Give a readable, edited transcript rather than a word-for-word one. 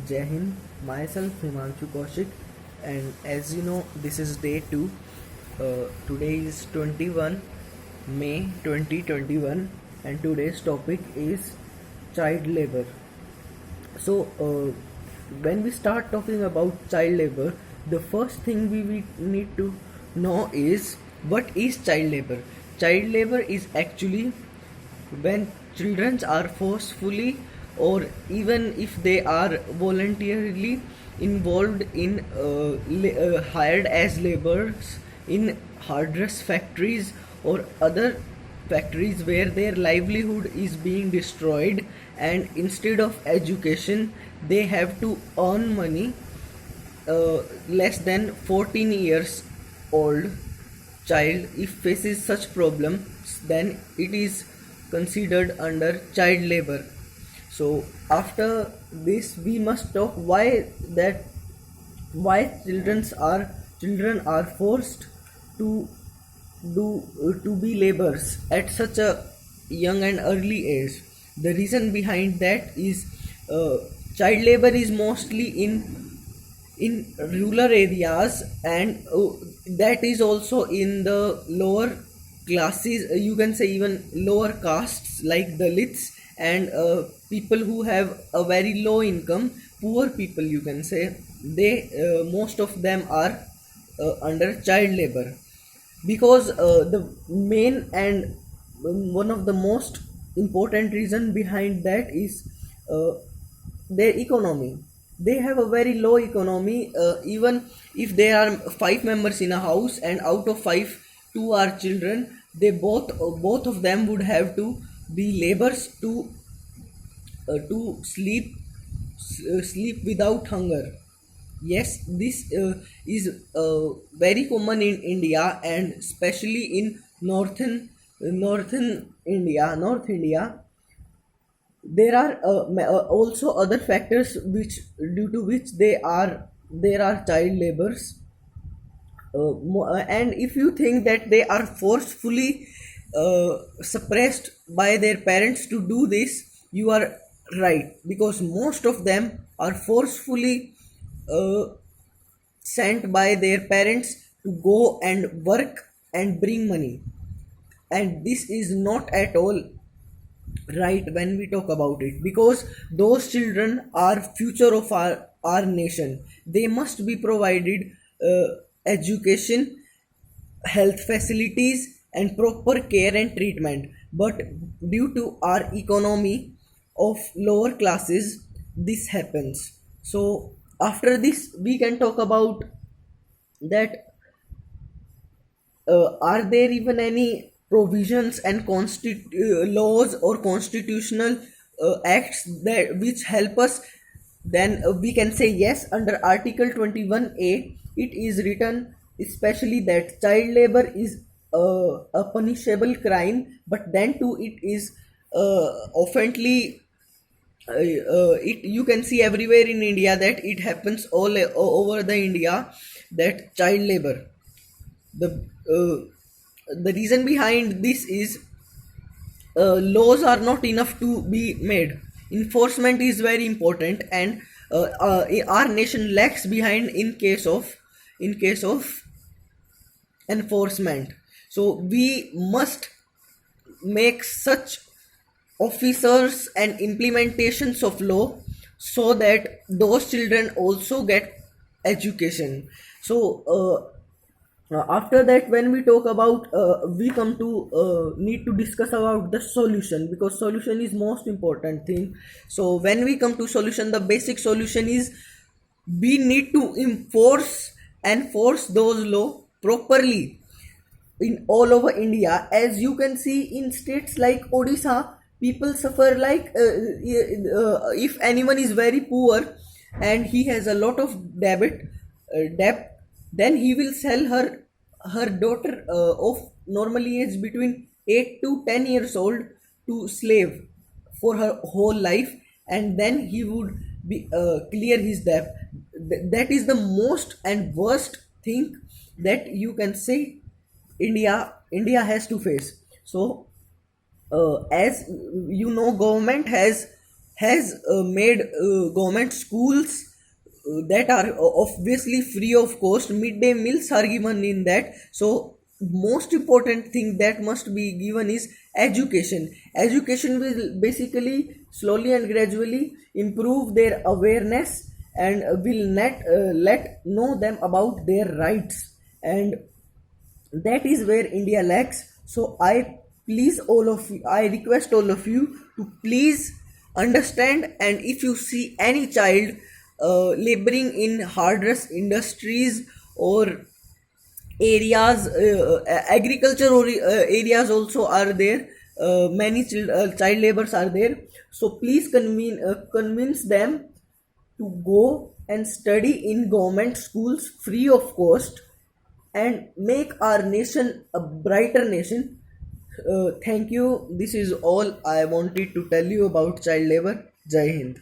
Jai Hind, myself Himanshu Kaushik, and as you know, this is day 2. Today is 21 May 2021, and today's topic is child labor. So, when we start talking about child labor, the first thing we need to know is what is child labor. Child labor is actually when children are forcefully or even if they are voluntarily involved in hired as laborers in hardress factories or other factories where their livelihood is being destroyed, and instead of education they have to earn money. Less than 14 years old child if faces such problems, then it is considered under child labor. So after this we must talk why children are forced to do to be laborers at such a young and early age. The reason behind that is uh, child labor is mostly in rural areas, and that is also in the lower classes, you can say even lower castes like dalits and people who have a very low income, poor people, you can say. They most of them are under child labor because the main and one of the most important reason behind that is uh, their economy. They have a very low economy. Even if there are five members in a house and out of five two are children, they both of them would have to be laborers to sleep without hunger. Yes, this is very common in India, and especially in North India. There are also other factors which due to which there are child labors. And if you think that they are forcefully suppressed by their parents to do this, you are right, because most of them are forcefully uh, sent by their parents to go and work and bring money. And this is not at all right when we talk about it, because those children are future of our nation. They must be provided education, health facilities and proper care and treatment, but due to our economy of lower classes this happens. So after this we can talk about that are there even any provisions and laws or constitutional acts that which help us? Then we can say yes. Under article 21A it is written especially that child labor is a punishable crime, but then too it is oftenly it you can see everywhere in India that it happens over the India, that child labor. The uh, the reason behind this is laws are not enough to be made. Enforcement is very important, and our nation lags behind in case of enforcement. So we must make such officers and implementations of law so that those children also get education. So after that, when we talk about we come to need to discuss about the solution, because solution is most important thing. So when we come to solution, the basic solution is we need to enforce those law properly in all over India. As you can see in states like Odisha, people suffer like if anyone is very poor and he has a lot of debt, then he will sell her daughter of normally age between 8 to 10 years old to slave for her whole life, and then he would be clear his debt. That is the most and worst thing that you can say India has to face. So as you know, government has has made government schools that are obviously free of cost. Midday meals are given in that. So most important thing that must be given is education. Education will basically slowly and gradually improve their awareness and will let know them about their rights, and that is where India lacks. So I request all of you to please understand, and if you see any child laboring in hardest industries or areas, agriculture or areas also are there, many child labors are there, so please convince them to go and study in government schools free of cost and make our nation a brighter nation. Thank you. This is all I wanted to tell you about child labor. Jai Hind.